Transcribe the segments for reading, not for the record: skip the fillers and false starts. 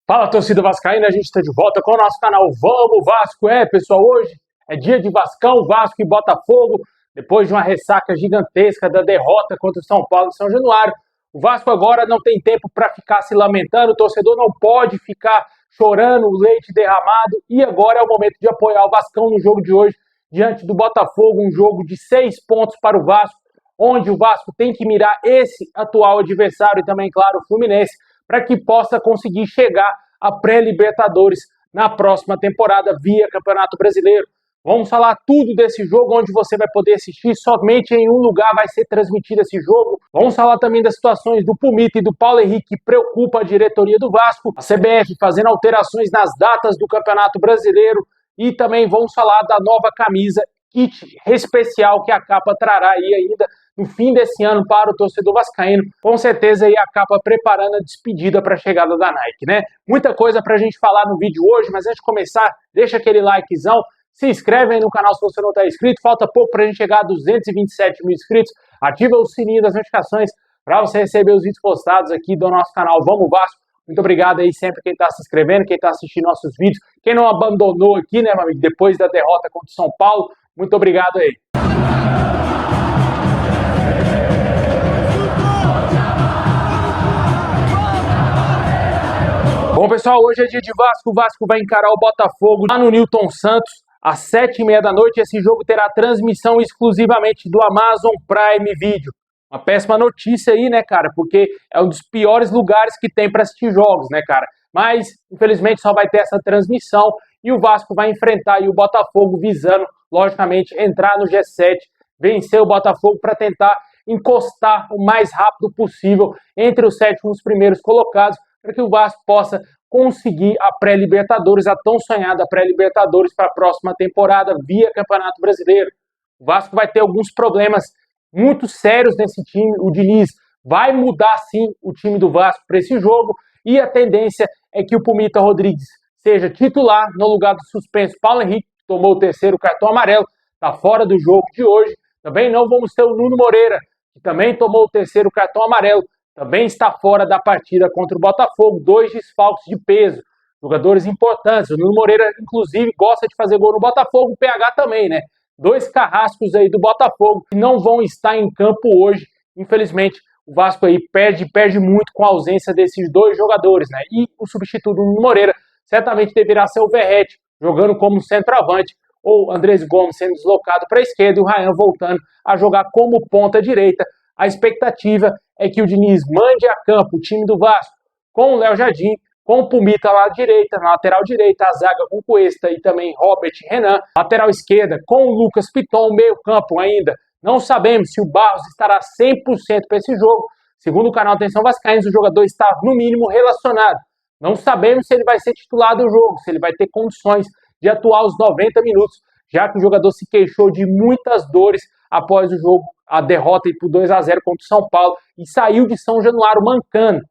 Fala, torcida vascaína, a gente está de volta com o nosso canal Vamos Vasco. Pessoal, hoje é dia de Vascão, Vasco e Botafogo. Depois de uma ressaca gigantesca da derrota contra o São Paulo e São Januário, o Vasco agora não tem tempo para ficar se lamentando, o torcedor não pode ficar chorando o leite derramado, e agora é o momento de apoiar o Vascão no jogo de hoje, diante do Botafogo, um jogo de 6 pontos para o Vasco, onde o Vasco tem que mirar esse atual adversário e também, claro, o Fluminense, para que possa conseguir chegar à pré-Libertadores na próxima temporada via Campeonato Brasileiro. Vamos falar tudo desse jogo, onde você vai poder assistir, somente em um lugar vai ser transmitido esse jogo. Vamos falar também das situações do Pumita e do Paulo Henrique, que preocupa a diretoria do Vasco, a CBF fazendo alterações nas datas do Campeonato Brasileiro, e também vamos falar da nova camisa kit especial que a capa trará aí ainda no fim desse ano para o torcedor vascaíno. Com certeza aí a capa preparando a despedida para a chegada da Nike, né? Muita coisa para a gente falar no vídeo hoje, mas antes de começar, deixa aquele likezão, se inscreve aí no canal se você não está inscrito, falta pouco para a gente chegar a 227 mil inscritos, ativa o sininho das notificações para você receber os vídeos postados aqui do nosso canal Vamos Vasco. Muito obrigado aí sempre quem está se inscrevendo, quem está assistindo nossos vídeos, quem não abandonou aqui, né, meu amigo, depois da derrota contra o São Paulo, muito obrigado aí. Bom, pessoal, hoje é dia de Vasco. O Vasco vai encarar o Botafogo lá no Newton Santos, às 7h30 da noite. Esse jogo terá transmissão exclusivamente do Amazon Prime Video. Uma péssima notícia aí, né, cara? Porque é um dos piores lugares que tem para assistir jogos, né, cara? Mas, infelizmente, só vai ter essa transmissão e o Vasco vai enfrentar aí o Botafogo visando, logicamente, entrar no G7, vencer o Botafogo para tentar encostar o mais rápido possível entre os 7 primeiros colocados, para que o Vasco possa conseguir a pré-Libertadores, a tão sonhada pré-Libertadores para a próxima temporada via Campeonato Brasileiro. O Vasco vai ter alguns problemas muito sérios nesse time. O Diniz vai mudar sim o time do Vasco para esse jogo, e a tendência é que o Pumita Rodrigues seja titular no lugar do suspenso Paulo Henrique, que tomou o 3º cartão amarelo, está fora do jogo de hoje. Também não vamos ter o Nuno Moreira, que também tomou o 3º cartão amarelo, também está fora da partida contra o Botafogo. 2 desfalques de peso, jogadores importantes. O Nuno Moreira, inclusive, gosta de fazer gol no Botafogo, o PH também, né? 2 carrascos aí do Botafogo que não vão estar em campo hoje. Infelizmente, o Vasco aí perde muito com a ausência desses 2 jogadores, né? E o substituto do Nuno Moreira certamente deverá ser o Verratti, jogando como centroavante, ou Andrés Gomes sendo deslocado para a esquerda e o Ryan voltando a jogar como ponta direita. A expectativa é que o Diniz mande a campo o time do Vasco com o Léo Jardim, com o Pumita lá à direita, na lateral direita, a zaga com Cuesta e também Robert e Renan, lateral esquerda com o Lucas Piton, meio campo ainda. Não sabemos se o Barros estará 100% para esse jogo. Segundo o canal Atenção Vascaínos, o jogador está no mínimo relacionado. Não sabemos se ele vai ser titular do jogo, se ele vai ter condições de atuar os 90 minutos, já que o jogador se queixou de muitas dores após o jogo, a derrota por 2-0 contra o São Paulo, e saiu de São Januário mancando,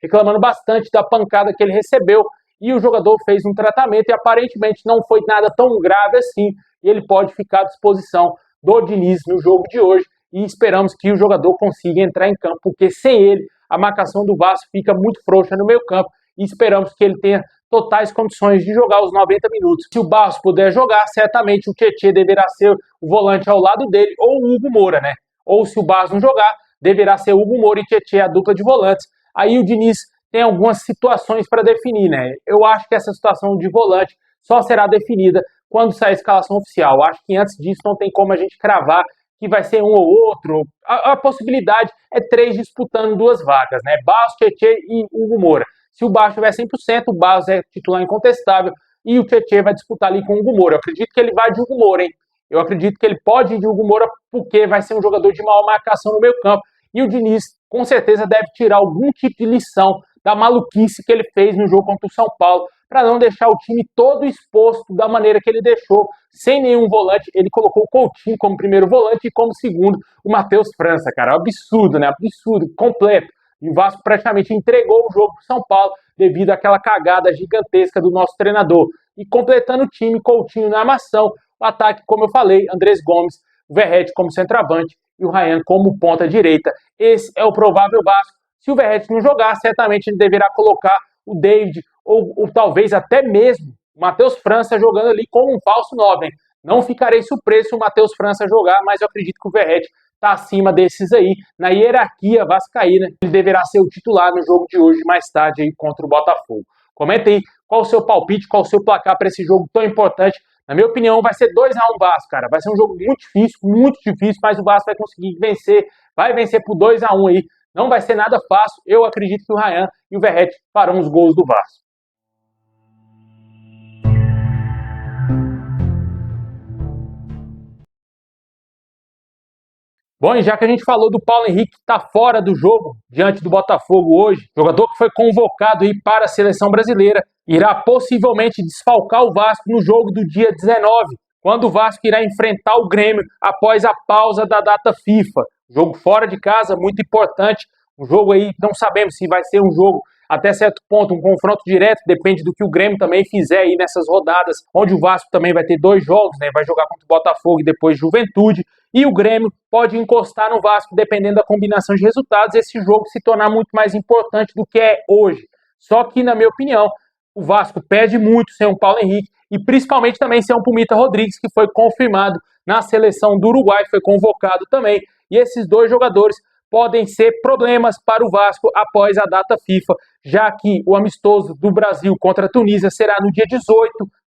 reclamando bastante da pancada que ele recebeu, e o jogador fez um tratamento e aparentemente não foi nada tão grave assim, e ele pode ficar à disposição do Diniz no jogo de hoje, e esperamos que o jogador consiga entrar em campo, porque sem ele a marcação do Vasco fica muito frouxa no meio campo, e esperamos que ele tenha totais condições de jogar os 90 minutos. Se o Barros puder jogar, certamente o Tietê deverá ser o volante ao lado dele, ou o Hugo Moura, né? Ou se o Barros não jogar, deverá ser Hugo Moura e Tietê, a dupla de volantes. Aí o Diniz tem algumas situações para definir, né? Eu acho que essa situação de volante só será definida quando sair a escalação oficial. Eu acho que antes disso não tem como a gente cravar que vai ser um ou outro. A possibilidade é 3 disputando 2 vagas, né? Barros, Tietê e Hugo Moura. Se o Barros tiver 100%, o Barros é titular incontestável e o Tietê vai disputar ali com o Hugo Moura. Eu acredito que ele vai de Hugo Moura, hein? Eu acredito que ele pode ir de Hugo Moura porque vai ser um jogador de maior marcação no meio campo. E o Diniz, com certeza, deve tirar algum tipo de lição da maluquice que ele fez no jogo contra o São Paulo, para não deixar o time todo exposto da maneira que ele deixou, sem nenhum volante. Ele colocou o Coutinho como primeiro volante e como segundo o Matheus França, cara. Absurdo, né? Absurdo, completo. E o Vasco praticamente entregou o jogo para o São Paulo devido àquela cagada gigantesca do nosso treinador. E completando o time, Coutinho na armação, o ataque, como eu falei, Andrés Gomes, o Verratti como centroavante e o Ryan como ponta direita. Esse é o provável Vasco. Se o Verratti não jogar, certamente ele deverá colocar o David, ou talvez até mesmo o Matheus França jogando ali como um falso 9. Hein? Não ficarei surpreso se o Matheus França jogar, mas eu acredito que o Verratti está acima desses aí, na hierarquia vascaína. Ele deverá ser o titular no jogo de hoje, mais tarde, aí, contra o Botafogo. Comenta aí qual o seu palpite, qual o seu placar para esse jogo tão importante. Na minha opinião, vai ser 2-1 Vasco, cara. Vai ser um jogo muito difícil, mas o Vasco vai conseguir vencer, vai vencer por 2-1 aí. Não vai ser nada fácil. Eu acredito que o Ryan e o Verratti farão os gols do Vasco. Bom, e já que a gente falou do Paulo Henrique que está fora do jogo diante do Botafogo hoje, jogador que foi convocado aí para a seleção brasileira, irá possivelmente desfalcar o Vasco no jogo do dia 19, quando o Vasco irá enfrentar o Grêmio após a pausa da data FIFA. Jogo fora de casa, muito importante. Um jogo aí, não sabemos se vai ser um jogo até certo ponto, um confronto direto, depende do que o Grêmio também fizer aí nessas rodadas, onde o Vasco também vai ter 2 jogos, né? Vai jogar contra o Botafogo e depois Juventude, e o Grêmio pode encostar no Vasco, dependendo da combinação de resultados, esse jogo se tornar muito mais importante do que é hoje. Só que, na minha opinião, o Vasco perde muito sem o Paulo Henrique, e principalmente também sem o Pumita Rodrigues, que foi confirmado na seleção do Uruguai, foi convocado também, e esses 2 jogadores podem ser problemas para o Vasco após a data FIFA, já que o amistoso do Brasil contra a Tunísia será no dia 18,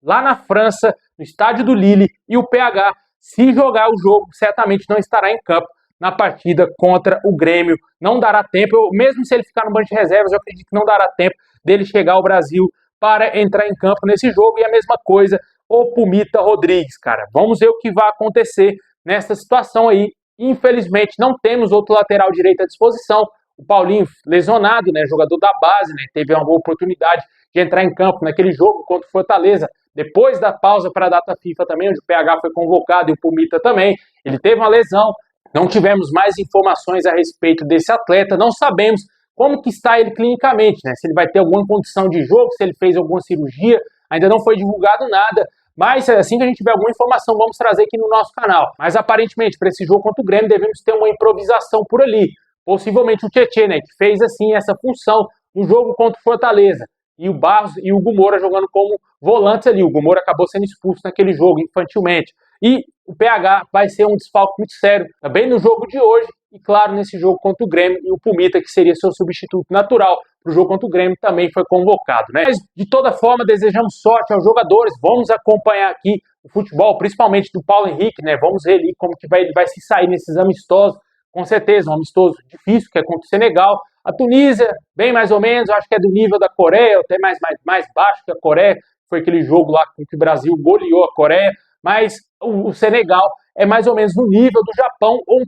lá na França, no estádio do Lille, e o PH, se jogar o jogo, certamente não estará em campo na partida contra o Grêmio. Não dará tempo, mesmo se ele ficar no banco de reservas, eu acredito que não dará tempo dele chegar ao Brasil para entrar em campo nesse jogo, e a mesma coisa o Pumita Rodrigues, cara. Vamos ver o que vai acontecer nessa situação aí. Infelizmente, não temos outro lateral direito à disposição. O Paulinho, lesionado, né, jogador da base, né, teve uma boa oportunidade de entrar em campo naquele jogo contra o Fortaleza, depois da pausa para a data FIFA também, onde o PH foi convocado e o Pumita também. Ele teve uma lesão, não tivemos mais informações a respeito desse atleta, não sabemos como que está ele clinicamente, né, se ele vai ter alguma condição de jogo, se ele fez alguma cirurgia, ainda não foi divulgado nada. Mas assim que a gente tiver alguma informação, vamos trazer aqui no nosso canal. Mas aparentemente, para esse jogo contra o Grêmio, devemos ter uma improvisação por ali. Possivelmente o Tietê, né, que fez assim essa função no jogo contra o Fortaleza. E o Barros e o Hugo Moura jogando como volantes ali. O Hugo Moura acabou sendo expulso naquele jogo, infantilmente. E o PH vai ser um desfalque muito sério também no jogo de hoje. E claro, nesse jogo contra o Grêmio, e o Pumita, que seria seu substituto natural para o jogo contra o Grêmio, também foi convocado, né? Mas, de toda forma, desejamos sorte aos jogadores. Vamos acompanhar aqui o futebol, principalmente do Paulo Henrique, né? Vamos ver ali como que ele vai se sair nesses amistosos. Com certeza, um amistoso difícil, que é contra o Senegal. A Tunísia, bem mais ou menos, acho que é do nível da Coreia, até mais baixo que a Coreia. Foi aquele jogo lá com que o Brasil goleou a Coreia. Mas o Senegal é mais ou menos no nível do Japão, ou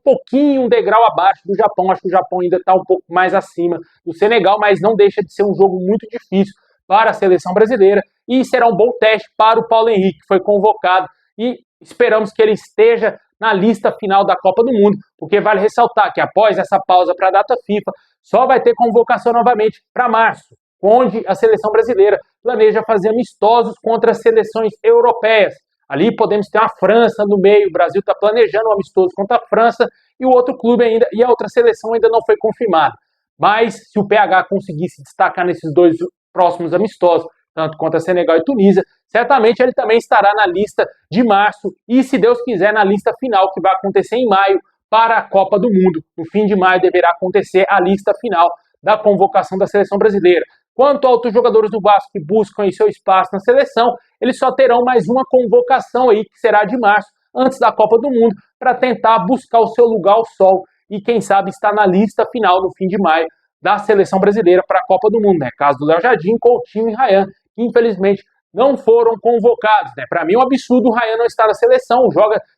um degrau abaixo do Japão. Acho que o Japão ainda está um pouco mais acima do Senegal, mas não deixa de ser um jogo muito difícil para a seleção brasileira, e será um bom teste para o Paulo Henrique, que foi convocado, e esperamos que ele esteja na lista final da Copa do Mundo, porque vale ressaltar que após essa pausa para a data FIFA, só vai ter convocação novamente para março, onde a seleção brasileira planeja fazer amistosos contra as seleções europeias. Ali podemos ter a França no meio, o Brasil está planejando um amistoso contra a França, e o outro clube ainda, e a outra seleção ainda não foi confirmada. Mas se o PH conseguir se destacar nesses 2 próximos amistosos, tanto contra Senegal e Tunísia, certamente ele também estará na lista de março, e se Deus quiser, na lista final, que vai acontecer em maio, para a Copa do Mundo. No fim de maio deverá acontecer a lista final da convocação da seleção brasileira. Quanto a outros jogadores do Vasco que buscam seu espaço na seleção, eles só terão mais uma convocação aí, que será de março, antes da Copa do Mundo, para tentar buscar o seu lugar ao sol e, quem sabe, estar na lista final no fim de maio da seleção brasileira para a Copa do Mundo, né? Caso do Léo Jardim, Coutinho e Ryan, que infelizmente não foram convocados, né? Para mim é um absurdo o Ryan não estar na seleção,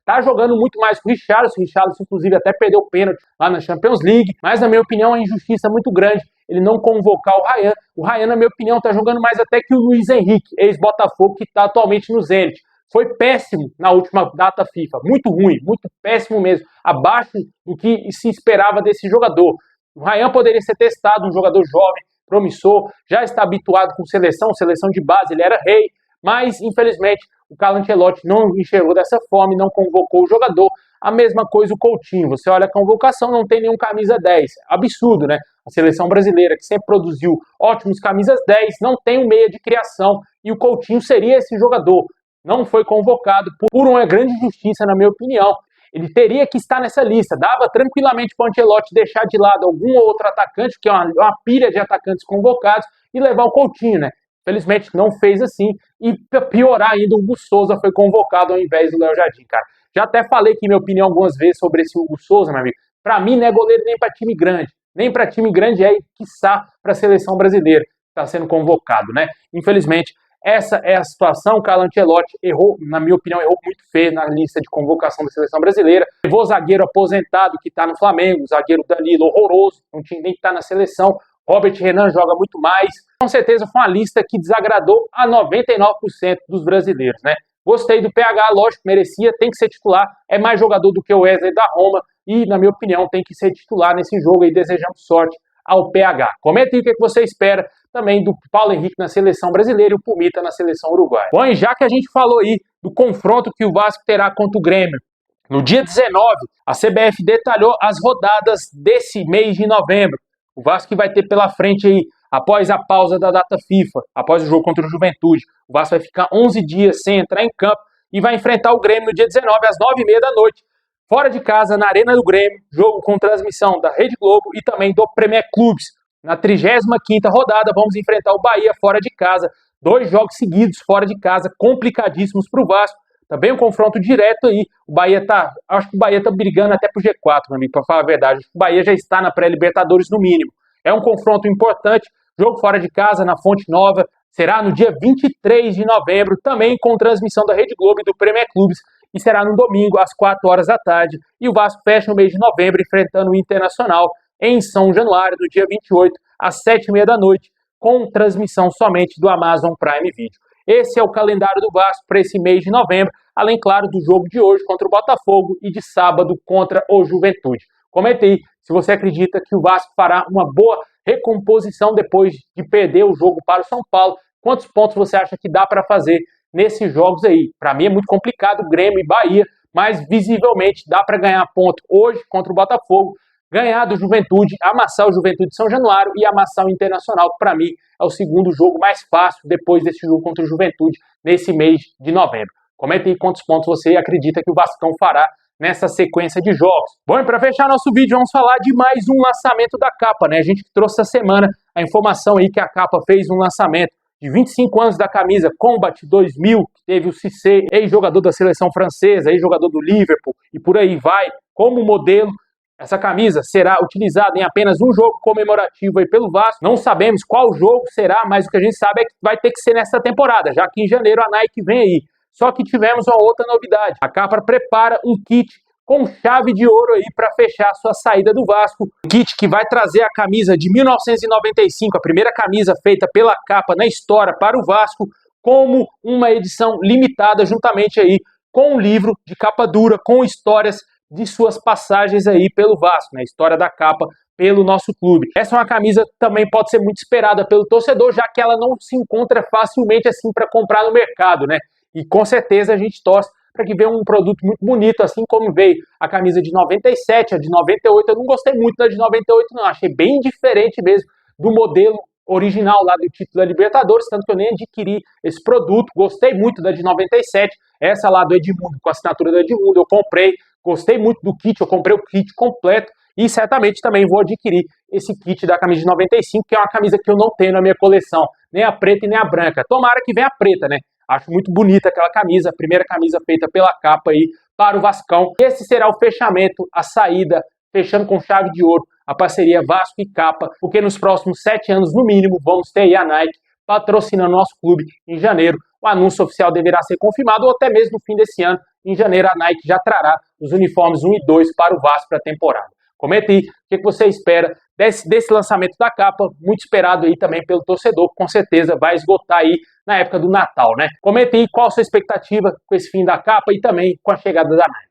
tá jogando muito mais que o Richarlison, inclusive até perdeu o pênalti lá na Champions League, mas na minha opinião é uma injustiça muito grande ele não convocar o Ryan. O Ryan, na minha opinião, está jogando mais até que o Luiz Henrique, ex-Botafogo, que está atualmente no Zenit. Foi péssimo na última data FIFA, muito ruim, muito péssimo mesmo, abaixo do que se esperava desse jogador. O Ryan poderia ser testado, um jogador jovem, promissor, já está habituado com seleção de base, ele era rei, mas infelizmente o Carlo Ancelotti não enxergou dessa forma e não convocou o jogador. A mesma coisa o Coutinho, você olha a convocação, não tem nenhum camisa 10, absurdo, né? A seleção brasileira, que sempre produziu ótimos camisas 10, não tem um meia de criação, e o Coutinho seria esse jogador. Não foi convocado por uma grande injustiça, na minha opinião. Ele teria que estar nessa lista, dava tranquilamente para o Ancelotti deixar de lado algum outro atacante, que é uma pilha de atacantes convocados, e levar o Coutinho, né? Felizmente não fez assim, e para piorar ainda, o Hugo Souza foi convocado ao invés do Léo Jardim, cara. Já até falei aqui minha opinião algumas vezes sobre esse Hugo Souza, meu amigo. Para mim não é goleiro nem para time grande. Nem para time grande é, quiçá, para a seleção brasileira que está sendo convocado, né? Infelizmente, essa é a situação. O Carlo Ancelotti errou, na minha opinião, errou muito feio na lista de convocação da seleção brasileira. Levou o zagueiro aposentado que está no Flamengo, o zagueiro Danilo, horroroso, não tinha nem que estar na seleção. Robert Renan joga muito mais. Com certeza foi uma lista que desagradou a 99% dos brasileiros, né? Gostei do PH, lógico, merecia, tem que ser titular, é mais jogador do que o Wesley da Roma e, na minha opinião, tem que ser titular nesse jogo e desejamos sorte ao PH. Comenta aí o que você espera também do Paulo Henrique na seleção brasileira e o Pumita na seleção uruguaia. Bom, e já que a gente falou aí do confronto que o Vasco terá contra o Grêmio, no dia 19, a CBF detalhou as rodadas desse mês de novembro. O Vasco vai ter pela frente aí, após a pausa da data FIFA, após o jogo contra o Juventude, o Vasco vai ficar 11 dias sem entrar em campo e vai enfrentar o Grêmio no dia 19, às 9h30 da noite, fora de casa, na Arena do Grêmio, jogo com transmissão da Rede Globo e também do Premier Clubes. Na 35ª rodada, vamos enfrentar o Bahia fora de casa, 2 jogos seguidos fora de casa, complicadíssimos para o Vasco. Também um confronto direto aí, acho que o Bahia tá brigando até pro G4, meu amigo, para falar a verdade. Acho que o Bahia já está na pré-Libertadores no mínimo. É um confronto importante, jogo fora de casa, na Fonte Nova, será no dia 23 de novembro, também com transmissão da Rede Globo e do Premier Clubes, e será no domingo, às 4h da tarde. E o Vasco fecha o mês de novembro, enfrentando o Internacional em São Januário, no dia 28, às 7h30 da noite, com transmissão somente do Amazon Prime Video. Esse é o calendário do Vasco para esse mês de novembro, além, claro, do jogo de hoje contra o Botafogo e de sábado contra o Juventude. Comente aí se você acredita que o Vasco fará uma boa recomposição depois de perder o jogo para o São Paulo. Quantos pontos você acha que dá para fazer nesses jogos aí? Para mim é muito complicado, Grêmio e Bahia, mas visivelmente dá para ganhar ponto hoje contra o Botafogo, ganhar do Juventude, amassar o Juventude de São Januário e amassar o Internacional, que para mim é o segundo jogo mais fácil depois desse jogo contra o Juventude nesse mês de novembro. Comente aí quantos pontos você acredita que o Vascão fará nessa sequência de jogos. Bom, e para fechar nosso vídeo, vamos falar de mais um lançamento da capa, né? A gente trouxe essa semana a informação aí que a capa fez um lançamento de 25 anos da camisa Combat 2000, que teve o Cissé, ex-jogador da seleção francesa, ex-jogador do Liverpool, e por aí vai, como modelo. Essa camisa será utilizada em apenas um jogo comemorativo aí pelo Vasco. Não sabemos qual jogo será, mas o que a gente sabe é que vai ter que ser nessa temporada, já que em janeiro a Nike vem aí. Só que tivemos uma outra novidade. A capa prepara um kit com chave de ouro aí para fechar a sua saída do Vasco. Um kit que vai trazer a camisa de 1995, a primeira camisa feita pela capa na história para o Vasco, como uma edição limitada, juntamente aí com um livro de capa dura, com histórias de suas passagens aí pelo Vasco, né? História da capa pelo nosso clube. Essa é uma camisa que também pode ser muito esperada pelo torcedor, já que ela não se encontra facilmente assim para comprar no mercado, né? E com certeza a gente torce para que venha um produto muito bonito, assim como veio a camisa de 97, a de 98. Eu não gostei muito da de 98, não. Achei bem diferente mesmo do modelo original lá do título da Libertadores, tanto que eu nem adquiri esse produto. Gostei muito da de 97, essa lá do Edmundo, com a assinatura do Edmundo, eu comprei. Gostei muito do kit, eu comprei o kit completo e certamente também vou adquirir esse kit da camisa de 95, que é uma camisa que eu não tenho na minha coleção, nem a preta e nem a branca. Tomara que venha a preta, né? Acho muito bonita aquela camisa, a primeira camisa feita pela capa aí para o Vascão. Esse será o fechamento, a saída, fechando com chave de ouro a parceria Vasco e capa, porque nos próximos 7 anos, no mínimo, vamos ter aí a Nike patrocinando nosso clube em janeiro. O anúncio oficial deverá ser confirmado ou até mesmo no fim desse ano. Em janeiro, a Nike já trará os uniformes 1 e 2 para o Vasco para a temporada. Comente aí o que você espera desse lançamento da capa, muito esperado aí também pelo torcedor, com certeza vai esgotar aí na época do Natal, né? Comente aí qual a sua expectativa com esse fim da capa e também com a chegada da Nike.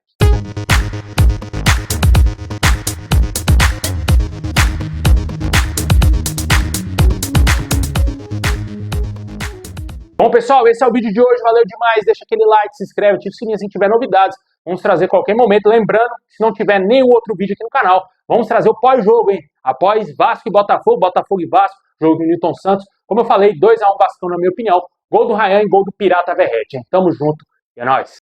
Bom, pessoal, esse é o vídeo de hoje, valeu demais, deixa aquele like, se inscreve, ativa o sininho se tiver novidades, vamos trazer qualquer momento, lembrando, se não tiver nenhum outro vídeo aqui no canal, vamos trazer o pós-jogo, hein, após Vasco e Botafogo, Botafogo e Vasco, jogo do Newton Santos, como eu falei, 2-1 Vasco na minha opinião, gol do Ryan e gol do Pirata Verrete, hein, tamo junto, e é nóis.